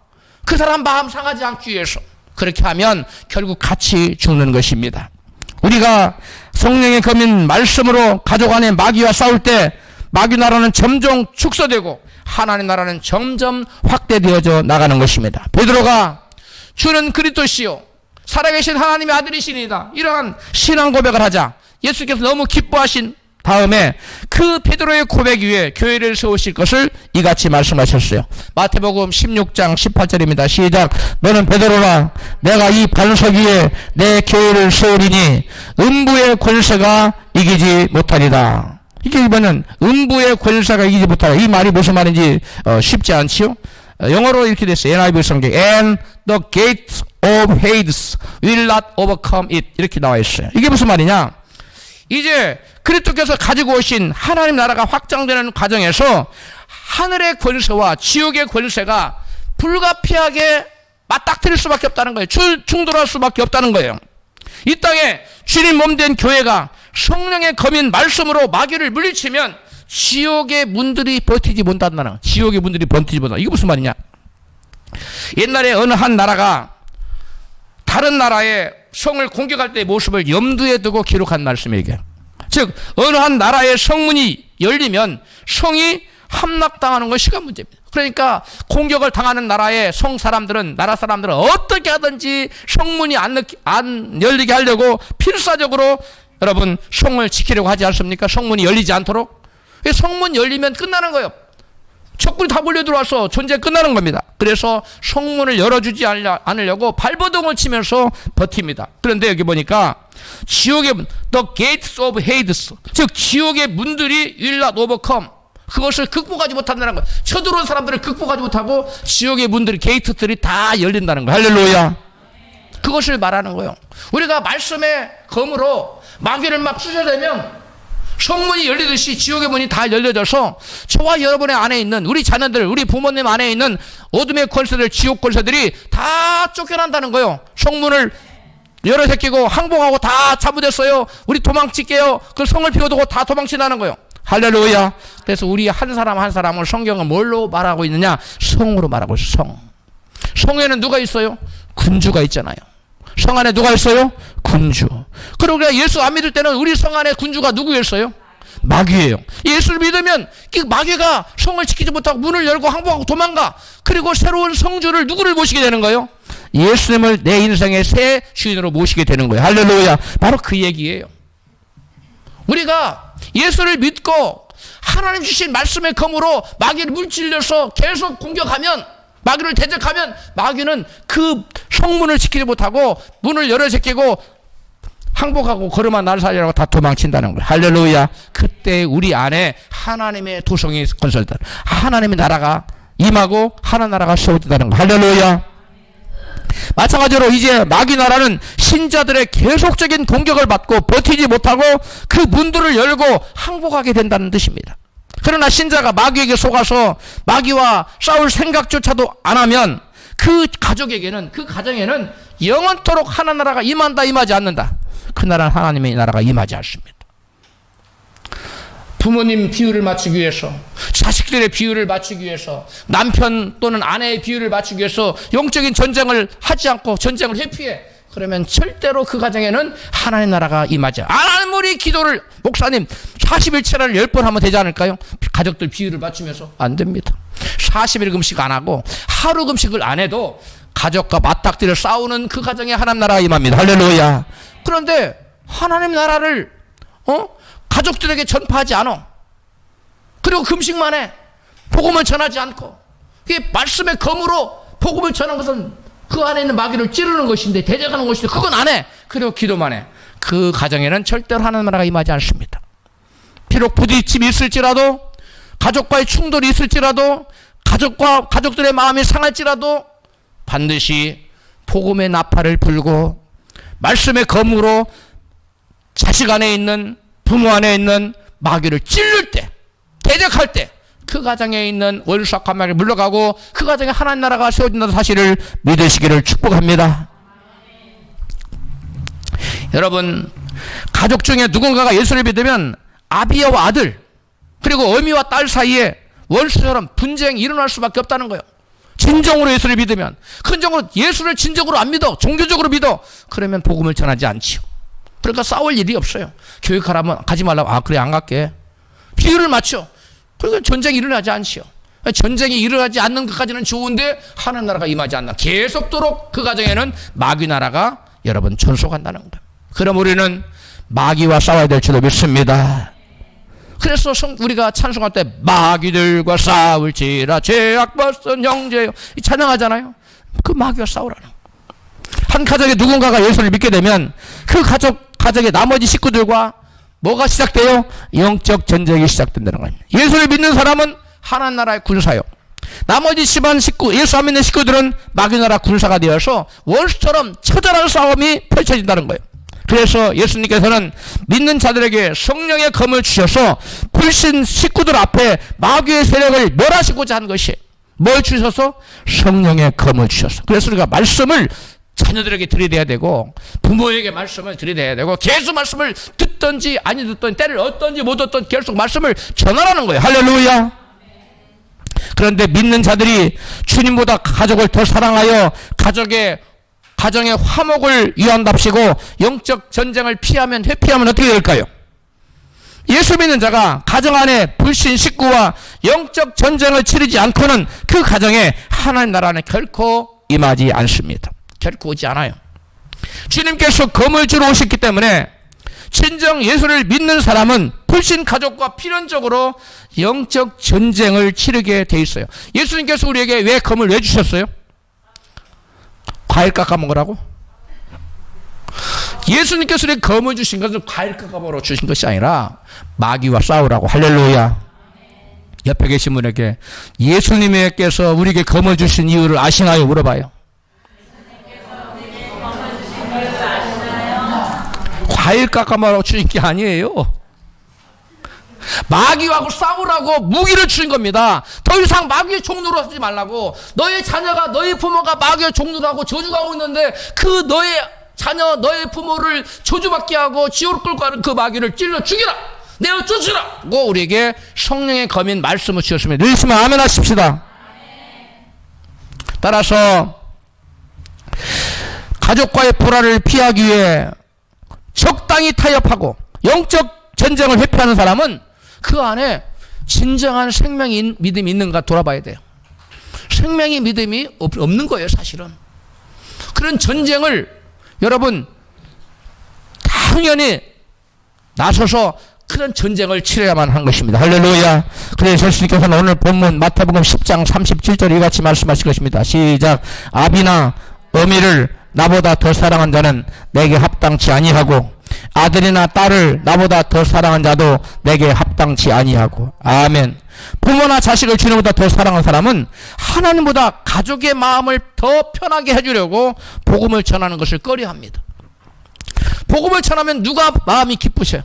그 사람 마음 상하지 않기 위해서 그렇게 하면 결국 같이 죽는 것입니다. 우리가 성령의 검인 말씀으로 가족 안에 마귀와 싸울 때 마귀 나라는 점점 축소되고 하나님 나라는 점점 확대되어져 나가는 것입니다. 베드로가 주는 그리스도시요 살아계신 하나님의 아들이시니다 이러한 신앙 고백을 하자 예수께서 너무 기뻐하신 다음에 그 베드로의 고백 위에 교회를 세우실 것을 이같이 말씀하셨어요. 마태복음 16장 18절입니다. 시작. 너는 베드로라 내가 이 반석 위에 내 교회를 세우리니 음부의 권세가 이기지 못하리다. 이게 이번엔 음부의 권세가 이기지 못하리다. 이 말이 무슨 말인지 쉽지 않지요? 영어로 이렇게 됐어요. NIV 성경 And the gates of Hades will not overcome it 이렇게 나와 있어요. 이게 무슨 말이냐? 이제 그리스도께서 가지고 오신 하나님 나라가 확장되는 과정에서 하늘의 권세와 지옥의 권세가 불가피하게 맞닥뜨릴 수밖에 없다는 거예요. 충돌할 수밖에 없다는 거예요. 이 땅에 주님 몸된 교회가 성령의 검인 말씀으로 마귀를 물리치면 지옥의 문들이 버티지 못한다는 거예요. 지옥의 문들이 버티지 못한다. 이게 무슨 말이냐? 옛날에 어느 한 나라가 다른 나라의 성을 공격할 때의 모습을 염두에 두고 기록한 말씀이에요. 즉 어느 한 나라의 성문이 열리면 성이 함락당하는 건 시간 문제입니다. 그러니까 공격을 당하는 나라의 나라 사람들은 어떻게 하든지 성문이 안 열리게 하려고 필사적으로 여러분 성을 지키려고 하지 않습니까? 성문이 열리지 않도록. 성문 열리면 끝나는 거예요. 적군이 다 몰려들어와서 전쟁 끝나는 겁니다. 그래서 성문을 열어주지 않으려고 발버둥을 치면서 버팁니다. 그런데 여기 보니까 지옥의 문, the gates of Hades, 즉 지옥의 문들이 will not overcome, 그것을 극복하지 못한다는 거예요. 쳐들어온 사람들을 극복하지 못하고 지옥의 문들이, 게이트들이 다 열린다는 거예요. 할렐루야. 그것을 말하는 거예요. 우리가 말씀의 검으로 마귀를 막 쑤셔대면 성문이 열리듯이 지옥의 문이 다 열려져서 저와 여러분의 안에 있는 우리 자녀들, 우리 부모님 안에 있는 어둠의 권세들, 지옥 권세들이 다 쫓겨난다는 거예요. 성문을 열어 제끼고 항복하고 다 잡아댔어요. 우리 도망칠게요. 그 성을 비워두고 다 도망친다는 거예요. 할렐루야. 그래서 우리 한 사람 한 사람을 성경은 뭘로 말하고 있느냐? 성으로 말하고 있어요. 성. 성에는 누가 있어요? 군주가 있잖아요. 성 안에 누가 있어요? 군주. 그리고 우리가 예수 안 믿을 때는 우리 성 안에 군주가 누구였어요? 마귀예요. 예수를 믿으면 마귀가 성을 지키지 못하고 문을 열고 항복하고 도망가. 그리고 새로운 성주를 누구를 모시게 되는 거예요? 예수님을 내 인생의 새 주인으로 모시게 되는 거예요. 할렐루야. 바로 그 얘기예요. 우리가 예수를 믿고 하나님 주신 말씀의 검으로 마귀를 물질려서 계속 공격하면, 마귀를 대적하면 마귀는 그 성문을 지키지 못하고 문을 열어 제끼고 항복하고 걸음아 날 살리라고 다 도망친다는 거예요. 할렐루야. 그때 우리 안에 하나님의 도성이 건설된다. 하나님의 나라가 임하고 하나님 나라가 세워진다는 거예요. 할렐루야. 마찬가지로 이제 마귀 나라는 신자들의 계속적인 공격을 받고 버티지 못하고 그 문들을 열고 항복하게 된다는 뜻입니다. 그러나 신자가 마귀에게 속아서 마귀와 싸울 생각조차도 안 하면 그 가족에게는, 그 가정에는 영원토록 하나님 나라가 임한다, 임하지 않는다. 그 나라는 하나님의 나라가 임하지 않습니다. 부모님 비율을 맞추기 위해서, 자식들의 비율을 맞추기 위해서, 남편 또는 아내의 비율을 맞추기 위해서 영적인 전쟁을 하지 않고 전쟁을 회피해. 그러면 절대로 그 가정에는 하나님 나라가 임하지 않아요. 아무리 기도를, 목사님 40일치를 10번 하면 되지 않을까요? 가족들 비율을 맞추면서 안 됩니다. 40일 금식 안 하고 하루 금식을 안 해도 가족과 맞닥뜨려 싸우는 그 가정에 하나님 나라가 임합니다. 할렐루야. 그런데 하나님 나라를 가족들에게 전파하지 않아. 그리고 금식만 해. 복음을 전하지 않고. 그게 말씀의 검으로 복음을 전한 것은 그 안에 있는 마귀를 찌르는 것인데, 대적하는 것인데, 그건 안 해. 그리고 기도만 해. 그 가정에는 절대로 하나님 나라가 임하지 않습니다. 비록 부딪힘이 있을지라도, 가족과의 충돌이 있을지라도, 가족들의 마음이 상할지라도 반드시 복음의 나팔을 불고 말씀의 검으로 자식 안에 있는, 부모 안에 있는 마귀를 찔릴 때, 대적할 때 그 가정에 있는 원수악한 마귀를 물러가고 그 가정에 하나님 나라가 세워진다는 사실을 믿으시기를 축복합니다. 여러분, 가족 중에 누군가가 예수를 믿으면 아비와 아들, 그리고 어미와 딸 사이에 원수처럼 분쟁이 일어날 수밖에 없다는 거예요. 진정으로 예수를 믿으면. 근정으로 예수를 진정으로 안 믿어, 종교적으로 믿어, 그러면 복음을 전하지 않지요. 그러니까 싸울 일이 없어요. 교육하라면 가지 말라고, 아 그래 안 갈게. 비율을 맞춰. 그러니까 전쟁이 일어나지 않지요. 전쟁이 일어나지 않는 것까지는 좋은데 하나님 나라가 임하지 않나. 계속도록 그 가정에는 마귀 나라가 여러분 존속한다는 거예요. 그럼 우리는 마귀와 싸워야 될 줄로 믿습니다. 그래서 우리가 찬송할 때 마귀들과 싸울지라 죄악 벗은 형제요 찬양하잖아요. 그 마귀와 싸우라는 거예요. 한 가정에 누군가가 예수를 믿게 되면 그 가정의 나머지 식구들과 뭐가 시작돼요? 영적 전쟁이 시작된다는 거예요. 예수를 믿는 사람은 하나님 나라의 군사요. 나머지 집안 식구, 예수 안 믿는 식구들은 마귀 나라 군사가 되어서 원수처럼 처절한 싸움이 펼쳐진다는 거예요. 그래서 예수님께서는 믿는 자들에게 성령의 검을 주셔서 불신 식구들 앞에 마귀의 세력을 멸하시고자 하는 것이에요. 뭘 주셔서? 성령의 검을 주셔서. 그래서 우리가 말씀을 자녀들에게 들이대야 되고 부모에게 말씀을 들이대야 되고 계속 말씀을 듣든지 아니 듣든지 때를 얻든지 못 얻든지 계속 말씀을 전하라는 거예요. 할렐루야. 그런데 믿는 자들이 주님보다 가족을 더 사랑하여 가정의 화목을 위한답시고 영적 전쟁을 회피하면 어떻게 될까요? 예수 믿는 자가 가정 안에 불신 식구와 영적 전쟁을 치르지 않고는 그 가정에 하나님 나라는 결코 임하지 않습니다. 결코 오지 않아요. 주님께서 검을 주러 오셨기 때문에 진정 예수를 믿는 사람은 불신 가족과 필연적으로 영적 전쟁을 치르게 돼 있어요. 예수님께서 우리에게 왜 검을 왜 주셨어요? 과일 깎아 먹으라고? 예수님께서 우리에게 검을 주신 것은 과일 깎아 먹으러 주신 것이 아니라 마귀와 싸우라고. 할렐루야. 옆에 계신 분에게 예수님께서 우리에게 검을 주신 이유를 아시나요? 물어봐요. 과일 깎아 먹으라고 주신 게 아니에요. 마귀하고 싸우라고 무기를 주신 겁니다. 더 이상 마귀의 종노릇 하지 말라고. 너의 자녀가 너의 부모가 마귀의 종노릇하고 저주하고 있는데 그 너의 자녀 너의 부모를 저주받게 하고 지옥을 끌고 가는 그 마귀를 찔러 죽이라. 내어 쫓으라고 우리에게 성령의 검인 말씀을 주셨습니다. 늘시면 아멘 하십시다. 따라서 가족과의 불화를 피하기 위해 적당히 타협하고 영적 전쟁을 회피하는 사람은 그 안에 진정한 생명이 믿음이 있는가 돌아봐야 돼요. 생명이 믿음이 없는 거예요, 사실은. 그런 전쟁을 여러분 당연히 나서서 그런 전쟁을 치러야만 하는 것입니다. 할렐루야. 그래서 예수님께서는 오늘 본문 마태복음 10장 37절 이같이 말씀하실 것입니다. 시작. 아비나 어미를 나보다 더 사랑한 자는 내게 합당치 아니하고 아들이나 딸을 나보다 더 사랑한 자도 내게 합당치 아니하고. 아멘. 부모나 자식을 주님보다 더 사랑한 사람은 하나님보다 가족의 마음을 더 편하게 해주려고 복음을 전하는 것을 꺼려합니다. 복음을 전하면 누가 마음이 기쁘셔요?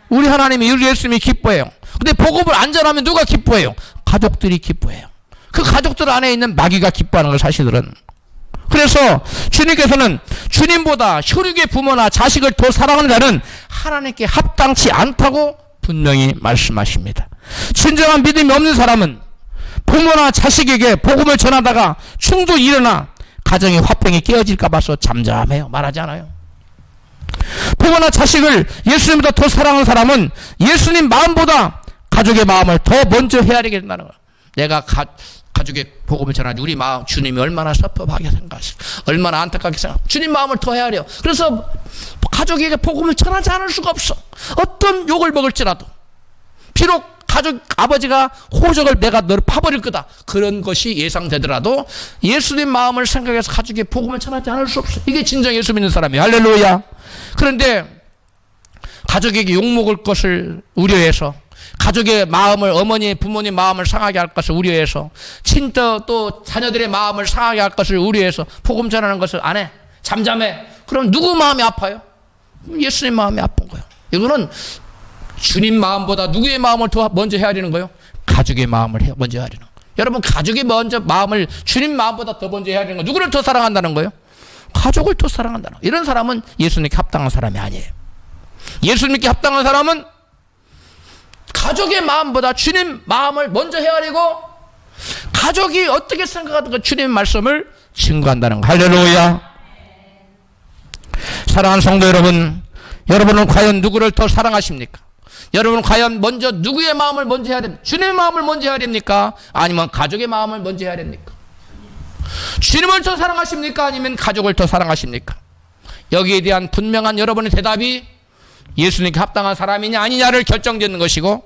우리 하나님이, 우리 예수님이 기뻐해요. 근데 복음을 안 전하면 누가 기뻐해요? 가족들이 기뻐해요. 그 가족들 안에 있는 마귀가 기뻐하는 걸 사실들은. 그래서 주님께서는 주님보다 혈육의 부모나 자식을 더 사랑하는 자는 하나님께 합당치 않다고 분명히 말씀하십니다. 진정한 믿음이 없는 사람은 부모나 자식에게 복음을 전하다가 충돌이 일어나 가정의 화평이 깨어질까 봐서 잠잠해요. 말하지 않아요. 부모나 자식을 예수님보다 더 사랑하는 사람은 예수님 마음보다 가족의 마음을 더 먼저 헤아리게 된다는 거예요. 내가 가족의 복음을 전하니 우리 마음 주님이 얼마나 섭섭하게 생각하시고 얼마나 안타깝게 생각하고 주님 마음을 더 헤아려. 그래서 가족에게 복음을 전하지 않을 수가 없어. 어떤 욕을 먹을지라도 비록 가족 아버지가 호적을 내가 너를 파버릴 거다 그런 것이 예상되더라도 예수님 마음을 생각해서 가족에게 복음을 전하지 않을 수 없어. 이게 진정 예수 믿는 사람이에요. 할렐루야. 그런데 가족에게 욕먹을 것을 우려해서 가족의 마음을 어머니 부모님 마음을 상하게 할 것을 우려해서 또 자녀들의 마음을 상하게 할 것을 우려해서 복음 전하는 것을 안 해. 잠잠해. 그럼 누구 마음이 아파요? 예수님 마음이 아픈 거예요. 이거는 주님 마음보다 누구의 마음을 더 먼저 헤아리는 거예요? 가족의 마음을 먼저 헤아리는 거예요. 여러분 가족이 먼저 마음을 주님 마음보다 더 먼저 헤아리는 거예요. 누구를 더 사랑한다는 거예요? 가족을 더 사랑한다는 거예요. 이런 사람은 예수님께 합당한 사람이 아니에요. 예수님께 합당한 사람은 가족의 마음보다 주님 마음을 먼저 헤아리고 가족이 어떻게 생각하든 그 주님의 말씀을 증거한다는 거. 할렐루야. 사랑하는 성도 여러분, 여러분은 과연 누구를 더 사랑하십니까? 여러분 과연 먼저 누구의 마음을 먼저 해야 됩니까? 주님의 마음을 먼저 해야 됩니까? 아니면 가족의 마음을 먼저 해야 됩니까? 주님을 더 사랑하십니까? 아니면 가족을 더 사랑하십니까? 여기에 대한 분명한 여러분의 대답이 예수님께 합당한 사람이냐 아니냐를 결정짓는 것이고,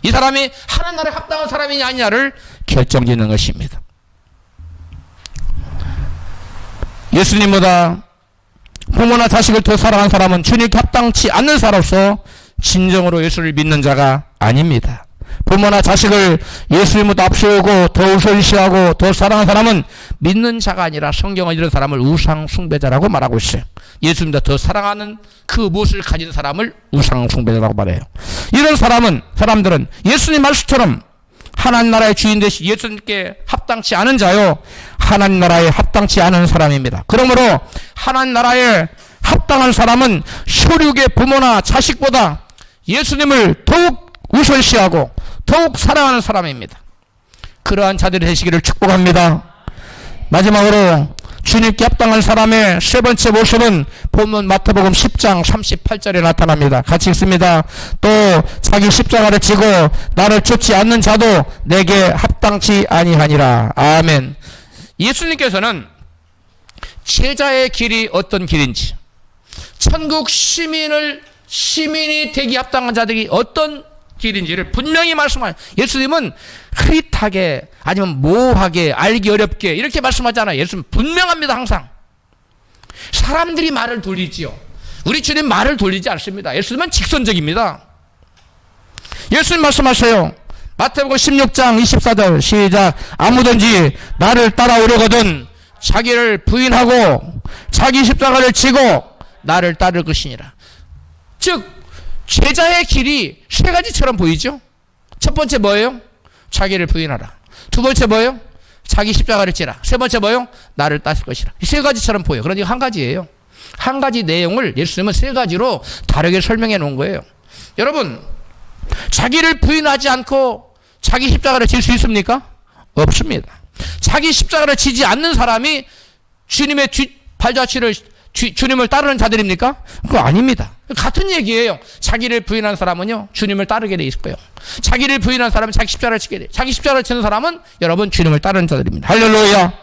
이 사람이 하나님 나라에 합당한 사람이냐 아니냐를 결정짓는 것입니다. 예수님보다 부모나 자식을 더 사랑한 사람은 주님께 합당치 않는 사람으로서 진정으로 예수를 믿는 자가 아닙니다. 부모나 자식을 예수님보다 앞세우고 더 우선시하고 더 사랑하는 사람은 믿는 자가 아니라 성경은 이런 사람을 우상 숭배자라고 말하고 있어요. 예수님보다 더 사랑하는 그 무엇을 가진 사람을 우상 숭배자라고 말해요. 이런 사람들은 예수님 말씀처럼 하나님 나라의 주인 되신 예수님께 합당치 않은 자요, 하나님 나라에 합당치 않은 사람입니다. 그러므로 하나님 나라에 합당한 사람은 혈육의 부모나 자식보다 예수님을 더욱 우선시하고 더욱 사랑하는 사람입니다. 그러한 자들이 되시기를 축복합니다. 마지막으로 주님께 합당한 사람의 세 번째 모습은 본문 마태복음 10장 38절에 나타납니다. 같이 읽습니다. 또 자기 십자가를 지고 나를 쫓지 않는 자도 내게 합당치 아니하니라. 아멘. 예수님께서는 제자의 길이 어떤 길인지, 천국 시민이 되기 합당한 자들이 어떤 길인지를 분명히 말씀하세요. 예수님은 흐릿하게 아니면 모호하게 알기 어렵게 이렇게 말씀하지 않아요. 예수님은 분명합니다. 항상 사람들이 말을 돌리지요. 우리 주님 말을 돌리지 않습니다. 예수님은 직선적입니다. 예수님 말씀하세요. 마태복음 16장 24절 시작. 아무든지 나를 따라오려거든 자기를 부인하고 자기 십자가를 지고 나를 따를 것이니라. 즉 제자의 길이 세 가지처럼 보이죠. 첫 번째 뭐예요? 자기를 부인하라. 두 번째 뭐예요? 자기 십자가를 지라. 세 번째 뭐예요? 나를 따를 것이라. 이 세 가지처럼 보여요. 그런데 한 가지예요. 한 가지 내용을 예수님은 세 가지로 다르게 설명해 놓은 거예요. 여러분, 자기를 부인하지 않고 자기 십자가를 질 수 있습니까? 없습니다. 자기 십자가를 지지 않는 사람이 주님의 발자취를 주님을 따르는 자들입니까? 그거 아닙니다. 같은 얘기예요. 자기를 부인한 사람은요, 주님을 따르게 돼 있을 거예요. 자기를 부인한 사람은 자기 십자가를 지게 돼. 자기 십자가를 지는 사람은 여러분 주님을 따르는 자들입니다. 할렐루야.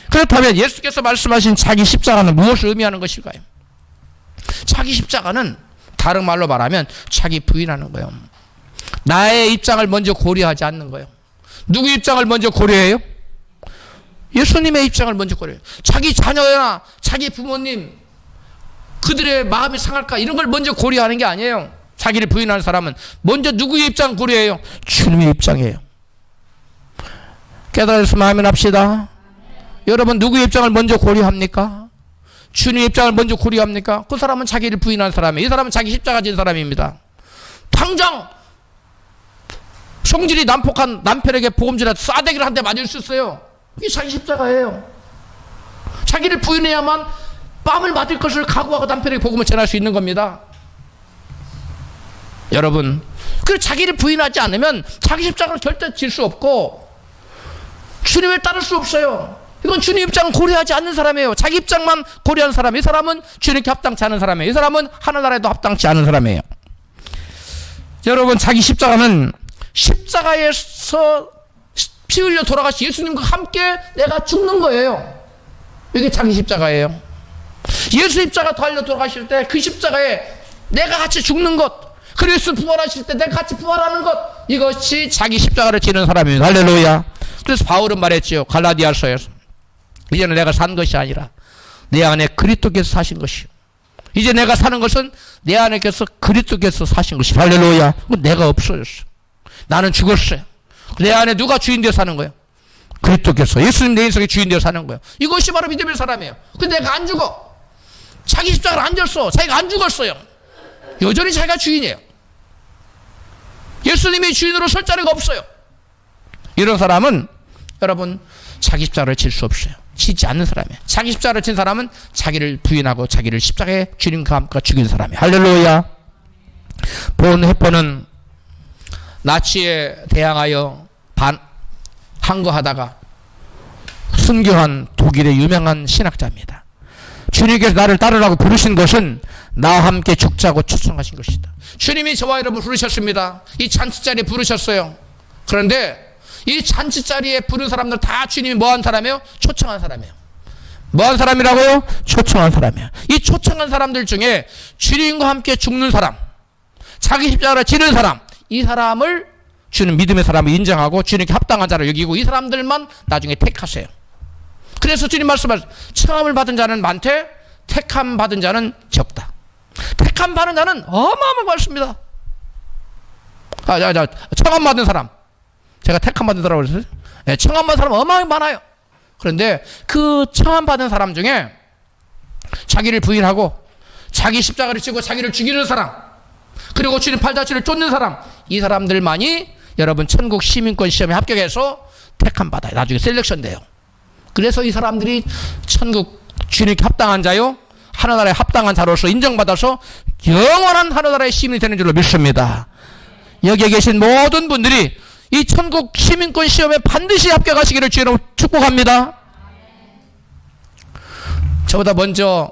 그렇다면 예수께서 말씀하신 자기 십자가는 무엇을 의미하는 것일까요? 자기 십자가는 다른 말로 말하면 자기 부인하는 거예요. 나의 입장을 먼저 고려하지 않는 거예요. 누구 입장을 먼저 고려해요? 예수님의 입장을 먼저 고려해요. 자기 자녀나 자기 부모님 그들의 마음이 상할까 이런 걸 먼저 고려하는 게 아니에요. 자기를 부인하는 사람은 먼저 누구의 입장 고려해요? 주님의 입장이에요. 깨달았으면 아멘 합시다. 여러분 누구의 입장을 먼저 고려합니까? 주님의 입장을 먼저 고려합니까? 그 사람은 자기를 부인한 사람이에요. 이 사람은 자기 십자가 진 사람입니다. 당장 성질이 난폭한 남편에게 복음질해 싸대기를 한 대 맞을 수 있어요. 이게 자기 십자가예요. 자기를 부인해야만 뺨을 맞을 것을 각오하고 남편에게 복음을 전할 수 있는 겁니다. 여러분, 그 자기를 부인하지 않으면 자기 십자가를 절대 질 수 없고 주님을 따를 수 없어요. 이건 주님 입장을 고려하지 않는 사람이에요. 자기 입장만 고려하는 사람. 이 사람은 주님께 합당치 않은 사람이에요. 이 사람은 하늘나라에도 합당치 않은 사람이에요. 여러분, 자기 십자가는 십자가에서 피 흘려 돌아가신 예수님과 함께 내가 죽는 거예요. 이게 자기 십자가예요. 예수 십자가 달려 돌아가실 때 그 십자가에 내가 같이 죽는 것, 그리스도 부활하실 때 내가 같이 부활하는 것, 이것이 자기 십자가를 지는 사람입니다. 할렐루야. 그래서 바울은 말했지요. 갈라디아서에서 이제는 내가 산 것이 아니라 내 안에 그리스도께서 사신 것이요. 이제 내가 사는 것은 내 안에께서 그리스도께서 사신 것이. 할렐루야. 내가 없어졌어. 나는 죽었어요. 내 안에 누가 주인 되어 사는 거예요? 그리스도께서. 예수님 내 인생의 주인 되어 사는 거예요. 이것이 바로 믿음의 사람이에요. 근데 내가 안 죽어. 자기 십자가를 안 졌어. 자기가 안 죽었어요. 여전히 자기가 주인이에요. 예수님이 주인으로 설 자리가 없어요. 이런 사람은 여러분 자기 십자가를 질 수 없어요. 지지 않는 사람이에요. 자기 십자가를 진 사람은 자기를 부인하고 자기를 십자가에 주님과 함께 죽인 사람이에요. 할렐루야. 본 해퍼는 나치에 대항하여 항거하다가 순교한 독일의 유명한 신학자입니다. 주님께서 나를 따르라고 부르신 것은 나와 함께 죽자고 초청하신 것이다. 주님이 저와 여러분 부르셨습니다. 이 잔치자리에 부르셨어요. 그런데 이 잔치자리에 부른 사람들 다 주님이 뭐한 사람이에요? 초청한 사람이에요. 뭐한 사람이라고요? 초청한 사람이에요. 이 초청한 사람들 중에 주님과 함께 죽는 사람, 자기 십자가를 지는 사람, 이 사람을 주는 믿음의 사람을 인정하고 주님께 합당한 자로 여기고 이 사람들만 나중에 택하세요. 그래서 주님 말씀하셨어요. 청함을 받은 자는 많되 택함 받은 자는 적다. 택함 받은 자는 어마어마한 것입니다. 청함 받은 사람, 제가 택함 받은 사람이라고 그랬어요. 네, 청함 받은 사람 어마어마하게 많아요. 그런데 그 청함 받은 사람 중에 자기를 부인하고 자기 십자가를 지고 자기를 죽이는 사람, 그리고 주님 팔자취를 쫓는 사람, 이 사람들만이 여러분 천국 시민권 시험에 합격해서 택함 받아요. 나중에 셀렉션 돼요. 그래서 이 사람들이 천국 주님께 합당한 자요, 하늘나라에 합당한 자로서 인정받아서 영원한 하늘나라의 시민이 되는 줄로 믿습니다. 여기에 계신 모든 분들이 이 천국 시민권 시험에 반드시 합격하시기를 주님으로 축복합니다. 저보다 먼저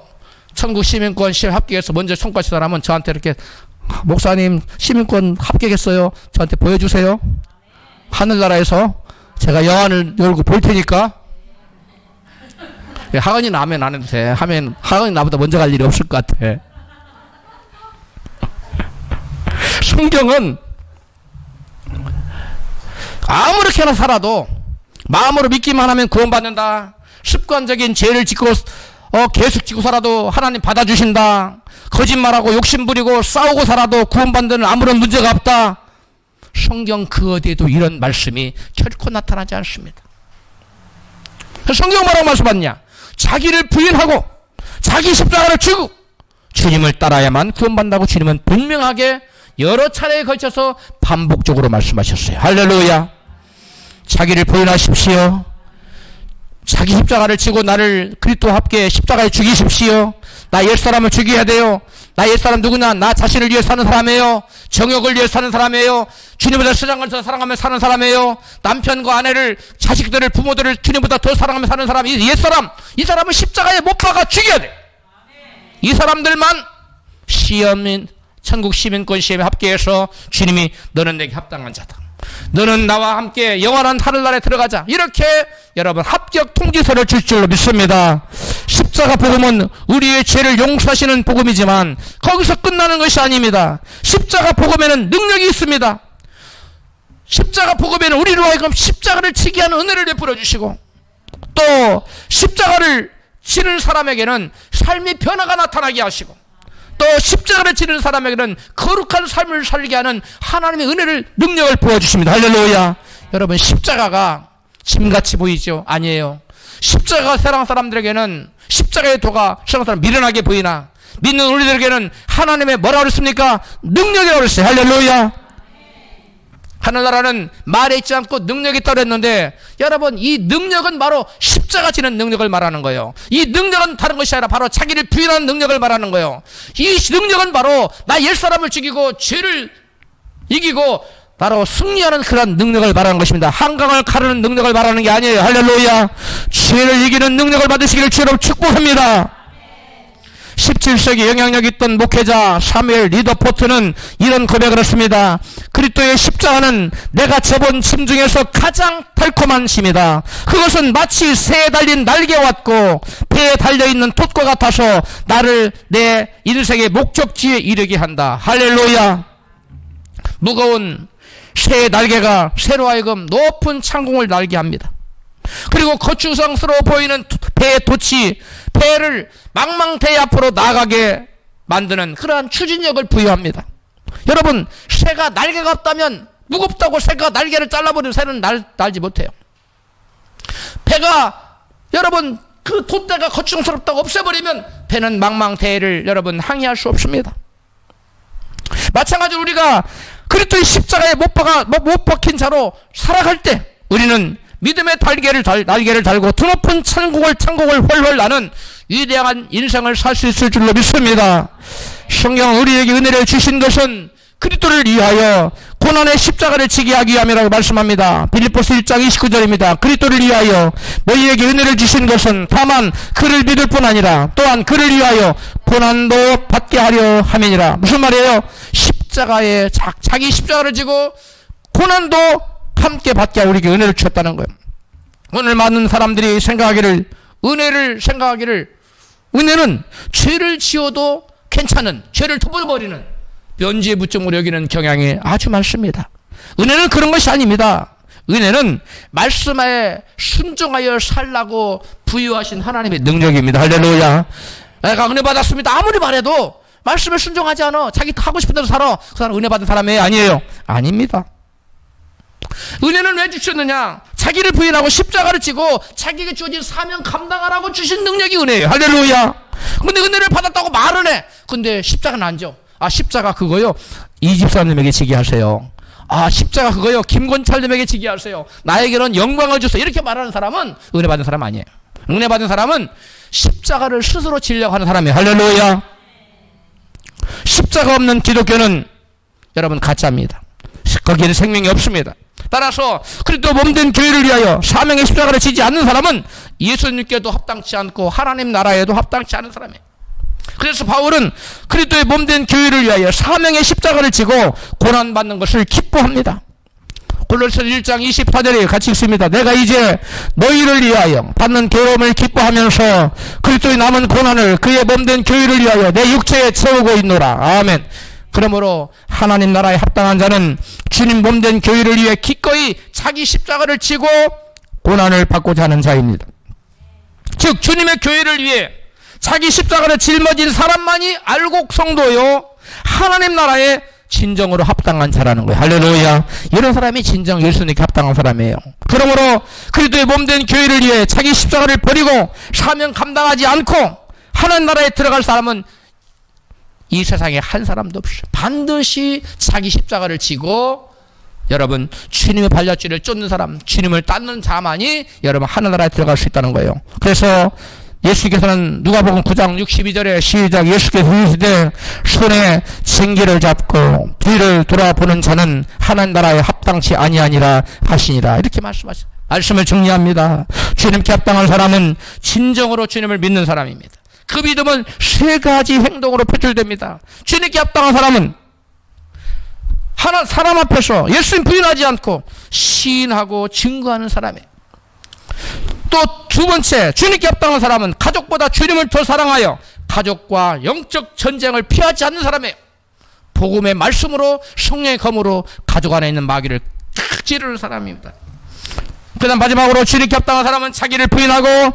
천국 시민권 시험 합격해서 먼저 손가락 친 사람은 저한테 이렇게, 목사님 시민권 합격했어요, 저한테 보여주세요. 하늘나라에서 제가 영안을 열고 볼 테니까. 하은이는 아멘 안 해도 돼. 하면 하은이 나보다 먼저 갈 일이 없을 것 같아. 성경은 아무렇게나 살아도 마음으로 믿기만 하면 구원받는다. 습관적인 죄를 짓고 계속 짓고 살아도 하나님 받아주신다. 거짓말하고 욕심부리고 싸우고 살아도 구원받는 아무런 문제가 없다. 성경 그 어디에도 이런 말씀이 결코 나타나지 않습니다. 성경 뭐라고 말씀하냐? 자기를 부인하고 자기 십자가를 지고 주님을 따라야만 구원받는다고 주님은 분명하게 여러 차례에 걸쳐서 반복적으로 말씀하셨어요. 할렐루야. 자기를 부인하십시오. 자기 십자가를 지고 나를 그리스도와 함께 십자가에 죽이십시오. 나 옛사람을 죽여야 돼요. 나 옛사람 누구냐? 나 자신을 위해 사는 사람이에요. 정욕을 위해 사는 사람이에요. 주님보다 세상을 더 사랑하며 사는 사람이에요. 남편과 아내를, 자식들을, 부모들을 주님보다 더 사랑하며 사는 사람, 이 옛사람, 이 사람은 십자가에 못 박아 죽여야 돼. 이 사람들만 시험인 천국 시민권 시험에 합격해서 주님이 너는 내게 합당한 자다, 너는 나와 함께 영원한 하늘나라에 들어가자, 이렇게 여러분 합격 통지서를 줄 줄로 믿습니다. 십자가 복음은 우리의 죄를 용서하시는 복음이지만 거기서 끝나는 것이 아닙니다. 십자가 복음에는 능력이 있습니다. 십자가 복음에는 우리로 하여금 십자가를 지게 하는 은혜를 베풀어 주시고, 또 십자가를 지는 사람에게는 삶의 변화가 나타나게 하시고, 또 십자가를 지는 사람에게는 거룩한 삶을 살게 하는 하나님의 은혜를, 능력을 부어주십니다. 할렐루야. 여러분, 십자가가 짐같이 보이죠? 아니에요. 십자가 세상 사람들에게는 십자가의 도가 세상 사람 미련하게 보이나, 믿는 우리들에게는 하나님의 뭐라고 그랬습니까? 능력이라고 그랬어요. 할렐루야. 하늘나라는 말에 있지 않고 능력이 있다고 했는데, 여러분 이 능력은 바로 십자가 지는 능력을 말하는 거예요. 이 능력은 다른 것이 아니라 바로 자기를 부인하는 능력을 말하는 거예요. 이 능력은 바로 나 옛사람을 죽이고 죄를 이기고 바로 승리하는 그런 능력을 말하는 것입니다. 한강을 가르는 능력을 말하는 게 아니에요. 할렐루야. 죄를 이기는 능력을 받으시기를 주로 축복합니다. 17세기 영향력 있던 목회자 사무엘 리더포트는 이런 고백을 했습니다. 그리스도의 십자가는 내가 재본 심 중에서 가장 달콤한 심이다. 그것은 마치 새에 달린 날개와 같고 배에 달려있는 돛과 같아서 나를 내 인생의 목적지에 이르게 한다. 할렐루야. 무거운 새의 날개가 새로 하여금 높은 창공을 날게 합니다. 그리고 거추장스러워 보이는 배의 돛이 배를 망망대해 앞으로 나가게 만드는 그러한 추진력을 부여합니다. 여러분, 새가 날개가 없다면, 무겁다고 새가 날개를 잘라버리면 새는 날지 못해요. 배가 여러분 그 돛대가 거추장스럽다고 없애버리면 배는 망망대해를 여러분 항해할 수 없습니다. 마찬가지로 우리가 그리스도의 십자가에 못 박힌 자로 살아갈 때 우리는 믿음의 날개를 달고 드높은 창공을 훨훨 나는 위대한 인생을 살 수 있을 줄로 믿습니다. 성경 우리에게 은혜를 주신 것은 그리스도를 위하여 고난의 십자가를 지게 하기 위함이라고 말씀합니다. 빌립보서 1장 29절입니다. 그리스도를 위하여 너희에게 은혜를 주신 것은 다만 그를 믿을 뿐 아니라 또한 그를 위하여 고난도 받게 하려 함이니라. 무슨 말이에요? 십자가에 자기 십자가를 지고 고난도 함께 받게 우리에게 은혜를 주셨다는 거예요. 오늘 많은 사람들이 생각하기를, 은혜는 죄를 지어도 괜찮은, 죄를 덮어버리는 면죄 부점으로 여기는 경향이 아주 많습니다. 은혜는 그런 것이 아닙니다. 은혜는 말씀에 순종하여 살라고 부여하신 하나님의 능력입니다. 할렐루야. 내가 은혜 받았습니다. 아무리 말해도 말씀에 순종하지 않아. 자기 하고 싶은 대로 살아. 그 사람 은혜 받은 사람이 아니에요. 아닙니다. 은혜는 왜 주셨느냐? 자기를 부인하고 십자가를 지고 자기에게 주어진 사명 감당하라고 주신 능력이 은혜예요. 할렐루야. 근데 은혜를 받았다고 말은 해. 근데 십자가는 안 져. 십자가 그거요, 이 집사님에게 지게 하세요. 십자가 그거요, 김권찰님에게 지게 하세요. 나에게는 영광을 주세요. 이렇게 말하는 사람은 은혜 받은 사람 아니에요. 은혜 받은 사람은 십자가를 스스로 지려고 하는 사람이에요. 할렐루야. 십자가 없는 기독교는 여러분 가짜입니다. 거기에는 생명이 없습니다. 따라서 그리스도 몸된 교회를 위하여 사명의 십자가를 지지 않는 사람은 예수님께도 합당치 않고 하나님 나라에도 합당치 않은 사람이에요. 그래서 바울은 그리스도의 몸된 교회를 위하여 사명의 십자가를 지고 고난받는 것을 기뻐합니다. 골로새서 1장 24절에 같이 읽습니다. 내가 이제 너희를 위하여 받는 괴로움을 기뻐하면서 그리스도의 남은 고난을 그의 몸된 교회를 위하여 내 육체에 채우고 있노라. 아멘. 그러므로 하나님 나라에 합당한 자는 주님 몸된 교회를 위해 기꺼이 자기 십자가를 지고 고난을 받고자 하는 자입니다. 즉 주님의 교회를 위해 자기 십자가를 짊어진 사람만이 알곡 성도요 하나님 나라에 진정으로 합당한 자라는 거예요. 할렐루야. 이런 사람이 진정 예수님께 합당한 사람이에요. 그러므로 그리스도의 몸된 교회를 위해 자기 십자가를 버리고 사명 감당하지 않고 하나님 나라에 들어갈 사람은 이 세상에 한 사람도 없어요. 반드시 자기 십자가를 지고 여러분 주님의 발자취를 쫓는 사람, 주님을 따르는 자만이 여러분 하나님 나라에 들어갈 수 있다는 거예요. 그래서 예수께서는 누가복음 9장 62절에 시작, 예수께서 이르시되 손에 징기를 잡고 뒤를 돌아보는 자는 하나님 나라에 합당치 아니하니라 하시니라. 이렇게 말씀하셨어요. 말씀을 정리합니다. 주님께 합당한 사람은 진정으로 주님을 믿는 사람입니다. 그 믿음은 세 가지 행동으로 표출됩니다. 주님께 합당한 사람은 사람 앞에서 예수님 부인하지 않고 시인하고 증거하는 사람이에요. 또 두 번째, 주님께 합당한 사람은 가족보다 주님을 더 사랑하여 가족과 영적 전쟁을 피하지 않는 사람이에요. 복음의 말씀으로 성령의 검으로 가족 안에 있는 마귀를 탁 찌르는 사람입니다. 그 다음 마지막으로 주님께 합당한 사람은 자기를 부인하고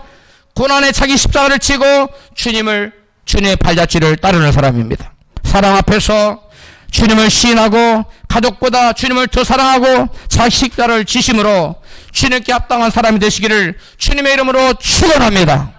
고난에 자기 십자가를 지고 주님의 발자취를 따르는 사람입니다. 사랑 앞에서 주님을 시인하고 가족보다 주님을 더 사랑하고 자기 십자가를 지심으로 주님께 합당한 사람이 되시기를 주님의 이름으로 축원합니다.